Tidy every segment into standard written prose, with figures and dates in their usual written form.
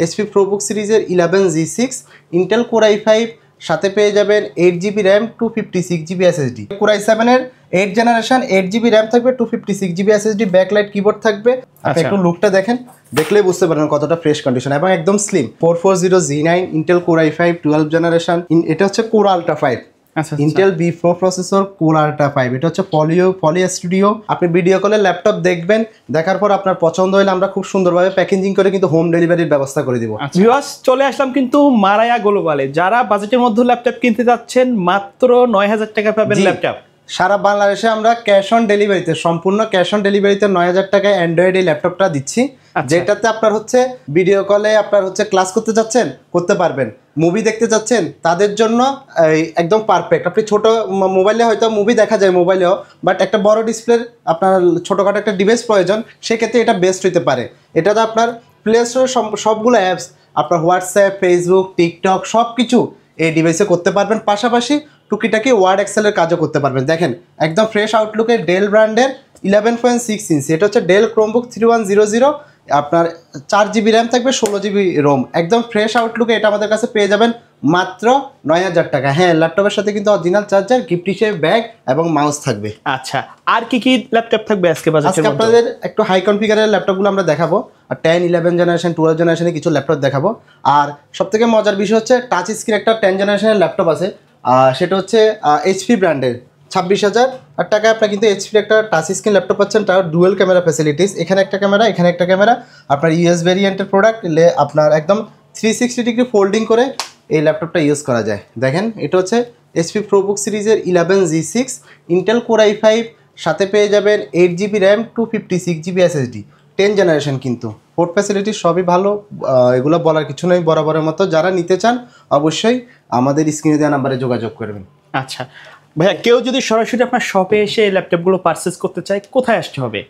HP ProBook সিরিজের 11G6 Intel core i5 সাথে পেয়ে যাবেন 8GB RAM 256GB SSD। Core i7 এর 8 জেনারেশন 8GB র্যাম থাকবে 256GB SSD, ব্যাকলাইট কিবোর্ড থাকবে। আপনি একটু লুকটা দেখেন, দেখলেই বুঝতে পারবেন কতটা ফ্রেশ কন্ডিশন এবং একদম slim. 440Z9 Intel core i5 12 generation, এটা হচ্ছে core ultra 5 Intel B4 processor core ultra 5। এটা হচ্ছে পলি স্টুডিও। আপনি ভিডিও কলে ল্যাপটপ দেখবেন, দেখার পর আপনার পছন্দ হলে আমরা খুব সুন্দরভাবে প্যাকেজিং করে কিন্তু হোম ডেলিভারির ব্যবস্থা করে দিব। ভিউয়ার্স, চলে আসলাম কিন্তু মারায়া গ্লোবালে। যারা বাজেটের মধ্যে ল্যাপটপ কিনতে যাচ্ছেন মাত্র 9000 টাকা পাবেন ল্যাপটপ। সারা বাংলাদেশে আমরা ক্যাশ অন ডেলিভারিতে, সম্পূর্ণ ক্যাশ অন ডেলিভারিতে 9000 টাকায় অ্যান্ড্রয়েড এই ল্যাপটপটা দিচ্ছি। যেটাতে আপনার হচ্ছে ভিডিও কলে আপনার হচ্ছে ক্লাস করতে যাচ্ছেন, করতে পারবেন। মুভি দেখতে যাচ্ছেন, তাদের জন্য একদম পারফেক্ট। আপনি ছোট মোবাইলে হয়তো মুভি দেখা যায় মোবাইলেও, বাট একটা বড় ডিসপ্লের আপনার ছোটোখাটো একটা ডিভাইস প্রয়োজন, সেক্ষেত্রে এটা বেস্ট হতে পারে। এটাতে আপনার প্লে স্টোরের সবগুলো অ্যাপস, আপনার হোয়াটসঅ্যাপ, ফেসবুক, টিকটক সব কিছু এই ডিভাইসে করতে পারবেন। পাশাপাশি টুকিটাকি ওয়ার্ড এক্সেলের কাজও করতে পারবেন। দেখেন একদম ফ্রেশ আউটলুকে ডেল ব্র্যান্ডের 11.6 ইঞ্চি, এটা হচ্ছে ডেল ক্রোমবুক 3100, আপনার 4GB র্যাম থাকবে, 16GB রোম। একদম ফ্রেশ আউটলুকে এটা আমাদের কাছে পেয়ে যাবেন মাত্র 9000 টাকা। হ্যাঁ, ল্যাপটপের সাথে কিন্তু অরিজিনাল চার্জার, গিফট হিসেবে ব্যাগ এবং মাউস থাকবে। আচ্ছা, আর কি ল্যাপটপ থাকবে আজকে বাজারে? আজকে আপনাদের একটু হাই কনফিগারের ল্যাপটপগুলো আমরা দেখাবো, আর 10, 11 জেনারেশন, 12 জেনারেশনের কিছু ল্যাপটপ দেখাবো। আর সবথেকে মজার বিষয় হচ্ছে টাচ স্ক্রিন একটা 10 জেনারেশনের ল্যাপটপ আছে, সেটা হচ্ছে HP ব্র্যান্ডের 26,000 টাকায় আপনার কিন্তু HP একটা টাচ স্ক্রিন ল্যাপটপ পাচ্ছেন, তার ডুয়েল ক্যামেরা ফ্যাসিলিটিস। এখানে একটা ক্যামেরা, এখানে একটা ক্যামেরা, আপনার ইউএস ভেরিয়েন্টের প্রোডাক্ট, আপনার একদম 360 ডিগ্রি ফোল্ডিং করে এই ল্যাপটপটা ইউজ করা যায়। দেখেন এটা হচ্ছে HP ProBook সিরিজের 11G6 ইন্টেল কোর i5 সাথে পেয়ে যাবেন 8GB RAM 256GB SSD, 10 generation. কিন্তু পোর্ট ফ্যাসিলিটি সবই ভালো, এগুলো বলার কিছু নেই। বরাবরের মতো যারা নিতে চান অবশ্যই আমাদের স্ক্রিনে দেওয়া নাম্বারে যোগাযোগ করবেন। আচ্ছা ভাইয়া, কেউ যদি সরাসরি আপনার শপে এসে এই ল্যাপটপগুলো পারচেজ করতে চায়, কোথায় আসতে হবে?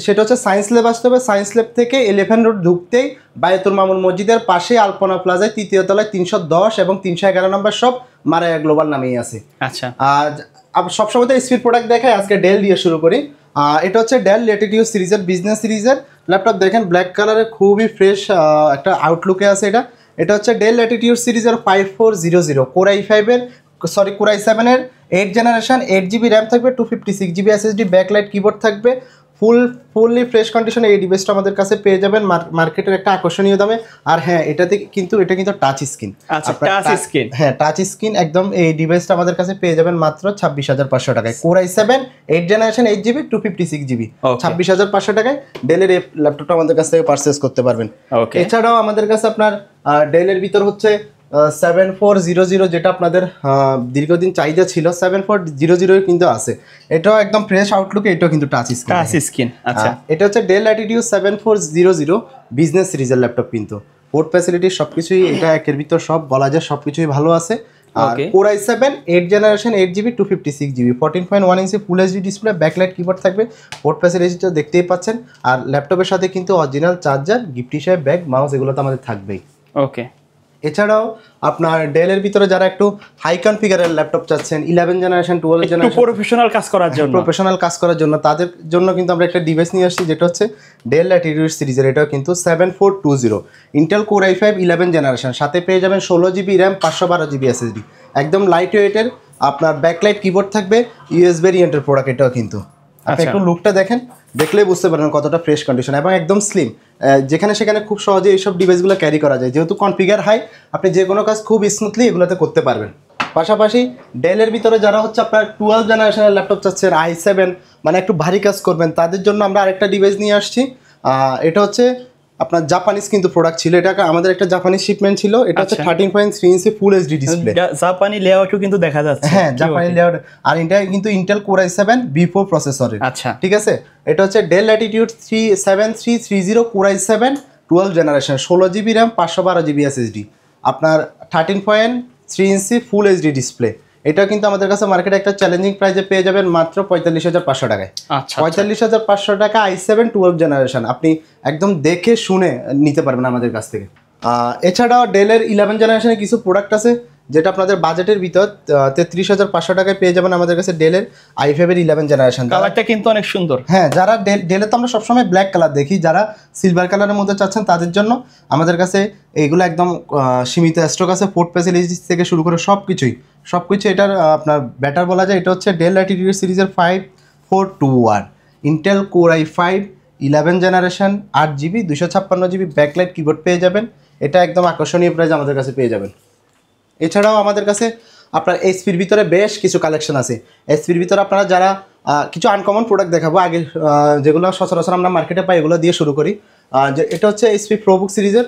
সেটা হচ্ছে সায়েন্স ল্যাব আসতে হবে। সায়েন্স ল্যাব থেকে 11 রোড ঢুকতেই বায়তুল মামুন মসজিদের পাশে আলপনা প্লাজায় 3য় তলায় 310 এবং 311 নম্বর শপ মারায়া গ্লোবাল নামেই আছে। আচ্ছা, আর সবসময় তো স্পিড প্রোডাক্ট দেখায়, আজকে ডেল দিয়ে শুরু করি। এটা হচ্ছে ডেল ল্যাটিটিউড সিরিজের বিজনেস সিরিজের ল্যাপটপ। দেখেন ব্ল্যাক কালারের খুবই ফ্রেশ একটা আউটলুকে আছে এটা। এটা হচ্ছে ডেল ল্যাটিটিউড সিরিজের 5400 কোর i7 এর 8 জেনারেশন, 8GB র্যাম থাকবে, 256GB SSD, ব্যাকলাইট কিবোর্ড থাকবে। ফুললি ফ্রেশ কন্ডিশনে এই ডিভাইসটা আমাদের কাছে পেয়ে যাবেন মার্কেটের একটা আকর্ষণীয় দামে। আর হ্যাঁ, এটা কিন্তু টাচ স্ক্রিন। আচ্ছা, টাচ স্ক্রিন। হ্যাঁ, টাচ স্ক্রিন একদম। এই ডিভাইসটা আমাদের কাছে পেয়ে যাবেন মাত্র 26,500 টাকায়। Core i7 8 generation, 8GB 256GB, 26,500 টাকায় ডেলের এই ল্যাপটপটা আমাদের কাছ থেকে পারচেজ করতে পারবেন। এছাড়াও আমাদের কাছে আপনার ডেলের ভিতর হচ্ছে 7400, যেটা আপনাদের দীর্ঘদিন চাহিদা ছিল, 7400 কিন্তু আছে। এটাও একদম ফ্রেশ আউটলুকে, এটাও কিন্তু টাচ স্ক্রিন। আচ্ছা, এটা হচ্ছে ডেল ল্যাটিটিউড 7400 বিজনেস সিরিজের ল্যাপটপ। কিন্তু পোর্ট ফ্যাসিলিটি সবকিছুই এটা একের ভিতর সব বলা যায়, সবকিছুই ভালো আছে। আর core i7 8 generation, 8GB 256GB, 14.1 inch full HD display, backlight keyboard থাকবে। পোর্ট ফ্যাসিলিটিটা দেখতেই পাচ্ছেন। আর ল্যাপটপের সাথে কিন্তু অরিজিনাল চার্জার, গিফট হিসেবে ব্যাগ, মাউস, এগুলো তো আমাদের থাকবেই। ওকে। এছাড়াও আপনার ডেলের ভিতরে যারা একটু হাই কনফিগারের ল্যাপটপ চাচ্ছেন, 11 জেনারেশন, 12 জেনারেশন, প্রফেশনাল কাজ করার জন্য, তাদের জন্য কিন্তু আমরা একটা ডিভাইস নিয়ে আসছি, যেটা হচ্ছে ডেল ল্যাটিটিউড সিরিজের। এটাও কিন্তু 7420 ইন্টেল কোর i5 11 জেনারেশন, সাথে পেয়ে যাবেন 16GB র্যাম, 512GB SSD, একদম লাইট ওয়েটের। আপনার ব্যাকলাইট কিবোর্ড থাকবে, ইউএস ভেরিয়েন্টের প্রোডাক্ট। এটাও কিন্তু আপনি একটু লুকটা দেখেন, দেখলেই বুঝতে পারবেন কতটা ফ্রেশ কন্ডিশন এবং একদম স্লিম। যেখানে সেখানে খুব সহজে এইসব ডিভাইসগুলো ক্যারি করা যায়, যেহেতু কনফিগার হাই, আপনি যে কোনো কাজ খুব স্মুথলি এগুলোতে করতে পারবেন। পাশাপাশি ডেলের ভিতরে যারা হচ্ছে আপনার 12 জেনারেশনের ল্যাপটপ চাচ্ছেন, i7 মানে একটু ভারী কাজ করবেন, তাদের জন্য আমরা আরেকটা ডিভাইস নিয়ে আসছি। এটা হচ্ছে আপনার জাপানিজ কিন্তু প্রোডাক্ট ছিল, এটা আমাদের একটা জাপানিজ শিপমেন্ট ছিল। এটা হচ্ছে 13.3 ইঞ্চি ফুল এইচডি ডিসপ্লে, জাপানি লেআউটও কিন্তু দেখা যাচ্ছে। হ্যাঁ, জাপানি লেআউট। আর এটা কিন্তু ইন্টেল কোর i7 B4 প্রসেসরের। আচ্ছা, ঠিক আছে। এটা হচ্ছে del Latitude 7330 core i7 12 generation, 16GB RAM, 512GB SSD, আপনার 13.3 ইঞ্চি ফুল এইচডি ডিসপ্লে। এটা কিন্তু আমাদের কাছে মার্কেটে একটা চ্যালেঞ্জিং প্রাইসে পেয়ে যাবেন মাত্র 45,500 টাকায়। 45,500 টাকা i7 12 জেনারেশন আপনি একদম দেখে শুনে নিতে পারবেন আমাদের কাছ থেকে। এছাড়াও ডেলের 11 জেনারেশনের কিছু প্রোডাক্ট আছে, যেটা আপনাদের বাজেটের ভিতর 33,500 টাকায় পেয়ে যাবেন আমাদের কাছে ডেলের i5 এর 11 জেনারেশন। কালারটা কিন্তু অনেক সুন্দর। হ্যাঁ, যারা ডেলে তো আমরা সবসময় ব্ল্যাক কালার দেখি, যারা সিলভার কালারের মধ্যে চাচ্ছেন তাদের জন্য আমাদের কাছে এইগুলো একদম সীমিত স্টক আছে। পোর্ট ফ্যাসিলিটিস থেকে শুরু করে সব কিছু এটার আপনার ব্যাটার বলা যায়। এটা হচ্ছে ডেল ল্যাটিটিউড সিরিজের 5421 Intel core i5 11 generation 8GB 256GB backlight keyboard পেয়ে যাবেন। এটা একদম আকর্ষণীয় প্রাইস আমাদের কাছে পেয়ে যাবেন। এছাড়াও আমাদের কাছে আপনার এইচপির ভিতরে বেশ কিছু কালেকশন আছে। এইচপির ভিতরে আপনারা যারা কিছু আনকমন প্রোডাক্ট দেখাবো আগে, যেগুলো সচরাচর আমরা মার্কেটে পাই এগুলো দিয়ে শুরু করি। এটা হচ্ছে এইচপি প্রোবুক সিরিজের,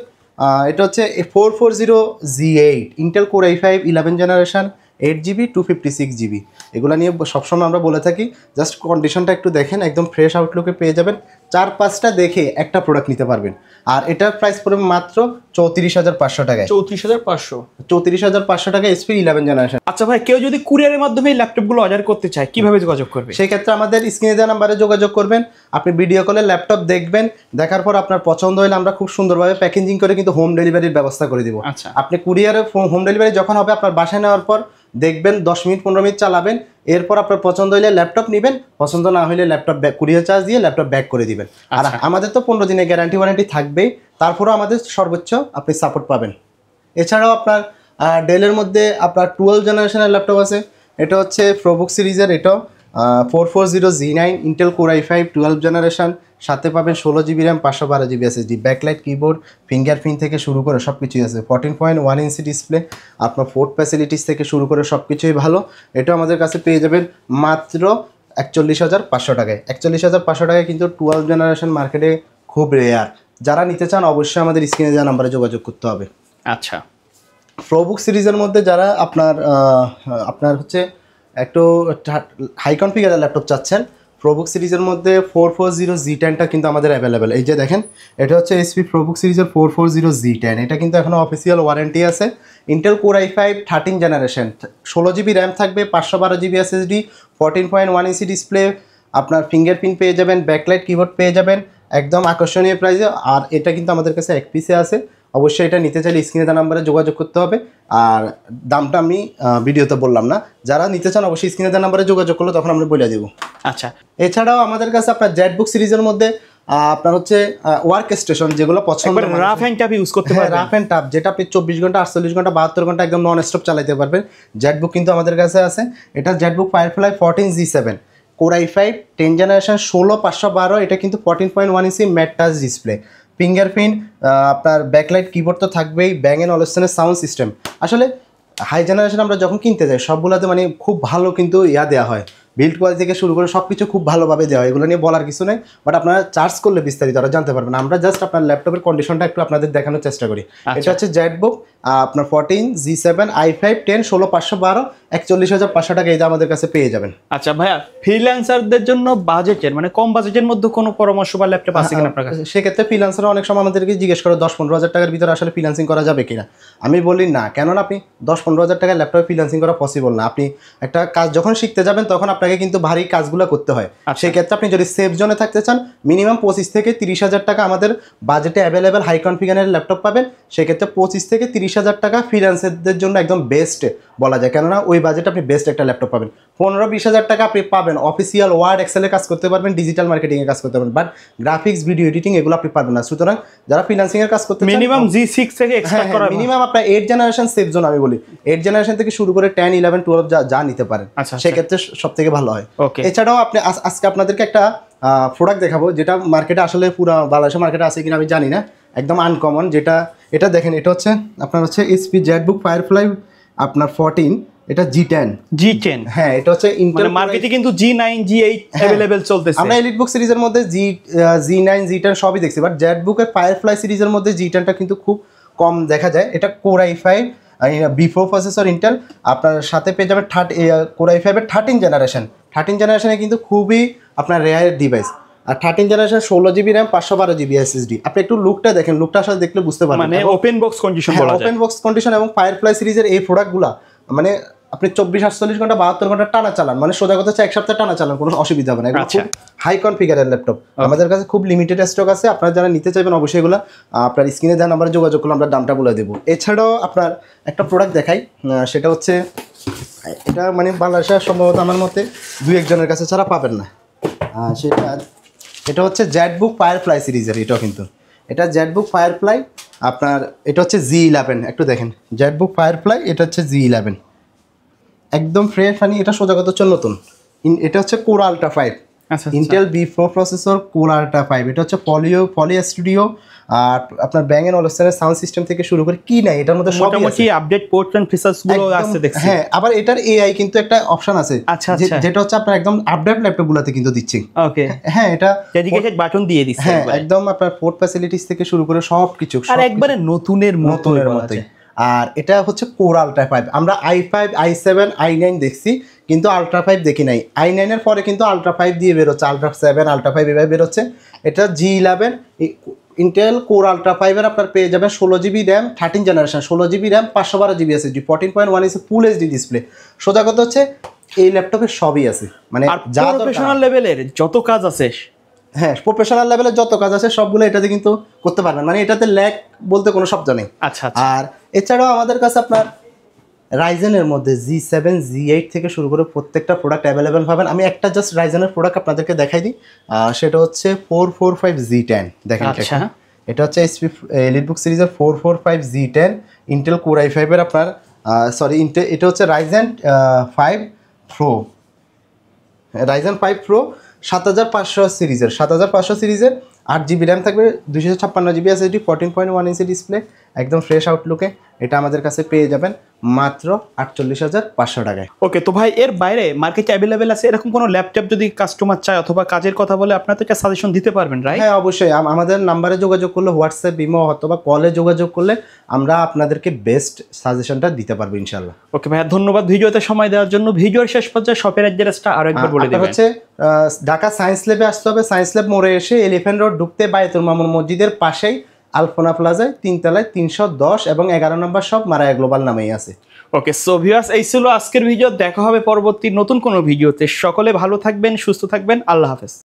এটা হচ্ছে 440G8 Intel core i5 11 generation 8GB 256GB। এগুলো নিয়ে সবসময় আমরা বলে থাকি, জাস্ট কন্ডিশনটা একটু দেখেন, একদম ফ্রেশ আউটলুকে পেয়ে যাবেন। 4-5টা দেখে একটা প্রোডাক্ট নিতে পারবেন। আর এটার প্রাইস পড়বে মাত্র 34,500 টাকায়। 34,500 টাকা এইচপি 11 জেনারেশন। আচ্ছা ভাই, কেউ যদি কুরিয়ারের মাধ্যমে এই ল্যাপটপগুলো অর্ডার করতে চায় কিভাবে যোগাযোগ করবে? সেই ক্ষেত্রে আমাদের স্ক্রিনে দেওয়া নাম্বারে যোগাযোগ করবেন। আপনি ভিডিও কলে ল্যাপটপ দেখবেন, দেখার পর আপনার পছন্দ হলে আমরা খুব সুন্দরভাবে প্যাকেজিং করে কিন্তু হোম ডেলিভারির ব্যবস্থা করে দিব। আচ্ছা, আপনি কুরিয়ারে হোম ডেলিভারি যখন হবে আপনার বাসায় নেওয়ার পর দেখবেন 10 মিনিট 15 মিনিট চালাবেন, এরপর আপনার পছন্দ হলে ল্যাপটপ নেবেন, পছন্দ না হলে ল্যাপটপ কুরিয়ার চার্জ দিয়ে ল্যাপটপ ব্যাক করে দিবেন। আর আমাদের তো 15 দিনের গ্যারান্টি ওয়ারেন্টি থাকবেই, তারপরেও আমাদের সর্বোচ্চ আপনি সাপোর্ট পাবেন। এছাড়াও আপনার ডেলের মধ্যে আপনার 12 জেনারেশনের ল্যাপটপ আছে। এটা হচ্ছে প্রোবুক সিরিজের, এটাও 440G9 Intel core i5 12 generation, সাথে পাবেন 16GB RAM 512GB SSD, backlight keyboard, fingerprint থেকে শুরু করে সব কিছুই আছে, 14.1 ইঞ্চি ডিসপ্লে, আপনার পোর্ট ফ্যাসিলিটিস থেকে শুরু করে সব কিছুই ভালো। এটা আমাদের কাছে পেয়ে যাবেন মাত্র 41,500 টাকায়। 41,500 টাকায় কিন্তু 12 জেনারেশন মার্কেটে খুব রেয়ার। যারা নিতে চান অবশ্যই আমাদের স্ক্রিনে দেওয়া নাম্বারে যোগাযোগ করতে হবে। আচ্ছা, প্রোবুক সিরিজের মধ্যে যারা আপনার হচ্ছে একটু হাই কনফিগারের ল্যাপটপ চাচ্ছেন, প্রোবুক সিরিজের মধ্যে 440G10টা কিন্তু আমাদের অ্যাভেলেবেল। এই যে দেখেন, এটা হচ্ছে এইচপি প্রোবুক সিরিজের 440G10। এটা কিন্তু এখনও অফিসিয়াল ওয়ারেন্টি আছে। Intel core i5 13 generation, 16GB RAM থাকবে, 512GB SSD, 14.1 ইঞ্চি ডিসপ্লে, আপনার ফিঙ্গারপ্রিন্ট পেয়ে যাবেন, ব্যাকলাইট কিবোর্ড পেয়ে যাবেন একদম আকর্ষণীয় প্রাইসে। আর এটা কিন্তু আমাদের কাছে এক পিসে আছে। অবশ্যই এটা নিতে চাইলে স্ক্রিনে দেওয়া নাম্বারে যোগাযোগ করতে হবে। আর দামটা আমি ভিডিওতে বললাম না, যারা নিতে চান অবশ্যই স্ক্রিনে দেওয়া নাম্বারে যোগাযোগ করলে তখন আমরা বলে দেবো। আচ্ছা, এছাড়াও আমাদের কাছে আপনার জেটবুক সিরিজের মধ্যে আপনার হচ্ছে ওয়ার্ক স্টেশন, যেগুলো পছন্দ রাফ এন্ড টাফ ইউজ করতে পারবেন। রাফ এন্ড টাফ যেটা আপনি 24 ঘন্টা 48 ঘন্টা 72 ঘন্টা একদম নন স্টপ চালাতে পারবেন, জেটবুক কিন্তু আমাদের কাছে আছে। এটা Jetbook firefly 14G7 core i5 10 generation 16512। এটা কিন্তু 14.1 ইঞ্চি ম্যাট টাচ ডিসপ্লে, ফিঙ্গারপ্রিন্ট, আপনার ব্যাকলাইট কিবোর্ড তো থাকবেই, ব্যাং এন্ড অলস্টেনের সাউন্ড সিস্টেম। আসলে হাই জেনারেশন আমরা যখন কিনতে যাই সবগুলোতে মানে খুব ভালো কিন্তু দেওয়া হয়, বিল্ড কোয়ালিটি থেকে শুরু করে সব কিছু খুব ভালোভাবে দেওয়া হয়। এগুলো নিয়ে বলার কিছু নেই, বাট আপনারা চার্জ করলে বিস্তারিত আরও জানতে পারবেন। আমরা জাস্ট আপনার ল্যাপটপের কন্ডিশনটা একটু আপনাদের দেখানোর চেষ্টা করি। এটা হচ্ছে জেটবুক আপনার 14G7 i5 10 16512, 41,500 টাকা এটা আমাদের কাছে পেয়ে যাবেন। আচ্ছা ভাইয়া, ফ্রিল্যান্সারদের জন্য বাজেটের মানে কম বাজেটের মধ্যে কোনো পরামর্শ বা ল্যাপটপ আছে কিনা আপনার কাছে? সেক্ষেত্রে ফ্রিল্যান্সাররা অনেক সময় আমাদেরকে জিজ্ঞেস করে 10-15 হাজার টাকার ভিতরে আসলে ফ্রিল্যান্সিং করা যাবে কিনা। আমি বলি না, কেননা আপনি 10-15 হাজার টাকার ল্যাপটপে ফ্রিল্যান্সিং করা পসিবল না। আপনি একটা কাজ যখন শিখতে যাবেন তখন আপনাকে কিন্তু ভারী কাজগুলো করতে হয়। সেই ক্ষেত্রে আপনি যদি সেফ জোনে থাকতে চান মিনিমাম 25 থেকে 30 হাজার টাকা আমাদের বাজেটে অ্যাভেলেবেল হাই কনফিগারের ল্যাপটপ পাবেন। সেক্ষেত্রে 25 থেকে 30 হাজার টাকা ফ্রিল্যান্সারদের জন্য একদম বেস্ট বলা যায়, কেননা ওই বাজেটে আপনি বেস্ট একটা ল্যাপটপ পাবেন। 15-20 হাজার টাকা আপনি পাবেন অফিসিয়াল ওয়ার্ড এক্সেলে কাজ করতে পারবেন, ডিজিটাল মার্কেটিংয়ে কাজ করতে পারবেন, বাট গ্রাফিক্স ভিডিও এডিটিং এগুলো আপনি পারবেন না। সুতরাং যারা ফ্রিল্যান্সিংয়ের কাজ করতে মিনিমাম G6 থেকে এক্সপেক্ট করা, মিনিমাম আপনার 8 জেনারেশন সেফ জোন আমি বলি 8 জেনারেশন থেকে শুরু করে 10, 11, 12 যা নিতে পারেন, সেক্ষেত্রে সব থেকে ভালো হয়। এছাড়াও আপনি আজকে আপনাদেরকে একটা প্রোডাক্ট দেখাবো যেটা মার্কেটে আসলে পুরো বাংলাদেশের মার্কেটে আছে কিনা আমি জানি না, একদম আনকমন। এটা দেখেন, এটা হচ্ছে আপনার হচ্ছে এইচপি জেটবুক ফায়ারফ্লাই আপনার 14, এটা G10। হ্যাঁ, এটা হচ্ছে ইন্টেল মার্কেটে কিন্তু G9 G8 अवेलेबल চলতেছে। আমরা এলিটবুক সিরিজের মধ্যে G9 G10 সবই দেখছি, বাট জেটবুকের ফায়ারফ্লাই সিরিজের মধ্যে G10টা কিন্তু খুব কম দেখা যায়। এটা core i5 B4 processor Intel, আপনার সাথে পেয়ে যাবেন কোর i5 এর 13 জেনারেশনে কিন্তু খুবই আপনার রেয়ার ডিভাইস। আর 13 generation 16GB RAM 512GB SSD। আপনি একটু লুকটা দেখেন, লুকটা আসলে দেখলে বুঝতে পারবেন মানে ওপেন বক্স কন্ডিশন বলা যায়, ওপেন বক্স কন্ডিশন। এবং ফায়ারফ্লাই সিরিজের এই প্রোডাক্টগুলো মানে আপনি 24-48 ঘন্টা 72 ঘন্টা টানা চালান, মানে সোজা কথা হচ্ছে এক সপ্তাহ টানা চালান, কোনো অসুবিধা হবে না। এগুলো খুব হাই কনফিগারের ল্যাপটপ, আমাদের কাছে খুব লিমিটেড স্টক আছে। আপনারা যারা নিতে চাইবেন অবশ্যই এগুলো আপনার স্ক্রিনে দেওয়া নাম্বারে যোগাযোগ করলে আমরা দামটা বলে দেবো। এছাড়াও আপনার একটা প্রোডাক্ট দেখাই, সেটা হচ্ছে এটা মানে বাংলাদেশে সম্ভবত আমার মতে 2-1 জনের কাছে ছাড়া পাবেন না। এটা হচ্ছে জেটবুক ফায়ারফ্লাই সিরিজের, এটাও কিন্তু এটা জেটবুক ফায়ারফ্লাই আপনার, এটা হচ্ছে G11, একটু দেখেন জেটবুক ফায়ারফ্লাই, এটা হচ্ছে G11 একদম ফ্রেশ, মানে এটা সোজা কথা হচ্ছে নতুন। এটা হচ্ছে core ultra 5, Intel B4 processor, core ultra 5। এটা হচ্ছে পলি স্টুডিও আর আপনার ব্যাং এন্ড অলস্টারের সাউন্ড সিস্টেম থেকে শুরু করে কি নাই এটার মধ্যে সবই আছে, আপডেট পোর্ট এন্ড ফিচারস গুলো আছে দেখছি। হ্যাঁ, আবার এটার AI কিন্তু একটা অপশন আছে, যেটা হচ্ছে আপনার একদম আপডেট ল্যাপটপগুলোতে কিন্তু দিচ্ছি। ওকে, হ্যাঁ, এটা ডেডিকেটেড বাটন দিয়ে দিচ্ছে। হ্যাঁ, একদম আপনার পোর্ট ফ্যাসিলিটিস থেকে শুরু করে সবকিছু আর একবারে নতুনের মতোই। আর এটা হচ্ছে কোর আল্ট্রা 5। আমরা i5, i7, i9 দেখছি, কিন্তু আল্ট্রা 5 দেখি নাই। i9 এর পরে কিন্তু আল্ট্রা 5 দিয়ে বেরোচ্ছে, আল্ট্রা 7, আল্ট্রা 5 এভাবে বেরোচ্ছে। এটা G11 ইন্টেল কোর আল্ট্রা 5 এর আপনার পেয়ে যাবেন 16GB RAM, 13 generation, 16GB RAM, 512GB SSD, 14.1 inch full HD display. সোজা কথা হচ্ছে এই ল্যাপটপে সবই আছে, মানে যা প্রফেশনাল লেভেলের যত কাজ আছে, হ্যাঁ প্রফেশনাল লেভেলের যত কাজ আছে সবগুলো এটাতে কিন্তু করতে পারবেন, মানে এটাতে ল্যাগ বলতে কোনো শব্দ নেই। আচ্ছা। আর এছাড়াও আমাদের কাছে আপনার রাইজেনের মধ্যে G7, G8 থেকে শুরু করে প্রত্যেকটা প্রোডাক্ট অ্যাভেলেবেল পাবেন। আমি একটা জাস্ট রাইজেনের প্রোডাক্ট আপনাদেরকে দেখাই দিই, সেটা হচ্ছে 445Z10। দেখেন এটা হচ্ছে HP এলিটবুক সিরিজের 445Z10 ইন্টেল কোর i5 এর আপনার এটা হচ্ছে রাইজেন 5 প্রো 7500 সিরিজের 8GB র্যাম থাকবে, 256GB SSD, 14.1 ইঞ্চি ডিসপ্লে, একদম ফ্রেশ আউটলুকে। এটা আমাদের কাছে পেয়ে যাবেন মাত্র 48,500 টাকায়। ওকে, তো ভাই এর বাইরে মার্কেটে অ্যাভেলেবেল আছে এরকম কোনো ল্যাপটপ যদি কাস্টমার চায় অথবা কাজের কথা বলে আপনারা তো একটা সাজেশন দিতে পারবেন, রাইট? হ্যাঁ, অবশ্যই। আমাদের নাম্বারে যোগাযোগ করলে, হোয়াটসঅ্যাপ, ইমো অথবা কলে যোগাযোগ করলে আমরা আপনাদেরকে বেস্ট সাজেশনটা দিতে পারবো ইনশাআল্লাহ। ওকে ভাইয়া, ধন্যবাদ ভিডিওতে সময় দেওয়ার জন্য। ভিডিওর শেষ পর্যায়ে শপের অ্যাড্রেসটা আরেকবার বলে দিবেন। হচ্ছে ঢাকা সায়েন্স ল্যাবে আসতে হবে, সায়েন্স ল্যাব মোড়ে এসে এলিফ্যান্ট রোড ঢুকতে বায়তুল মামুন মসজিদের পাশেই আলপনা প্লাজায় 3 তলায় 310 এবং 11 নম্বর শপ মারায়া গ্লোবাল নামেই আছে। ওকে, সো ভিউয়ার্স, এই ছিল আজকের ভিডিও। দেখা হবে পরবর্তী নতুন কোনো ভিডিওতে। সকলে ভালো থাকবেন, সুস্থ থাকবেন। আল্লাহ হাফেজ।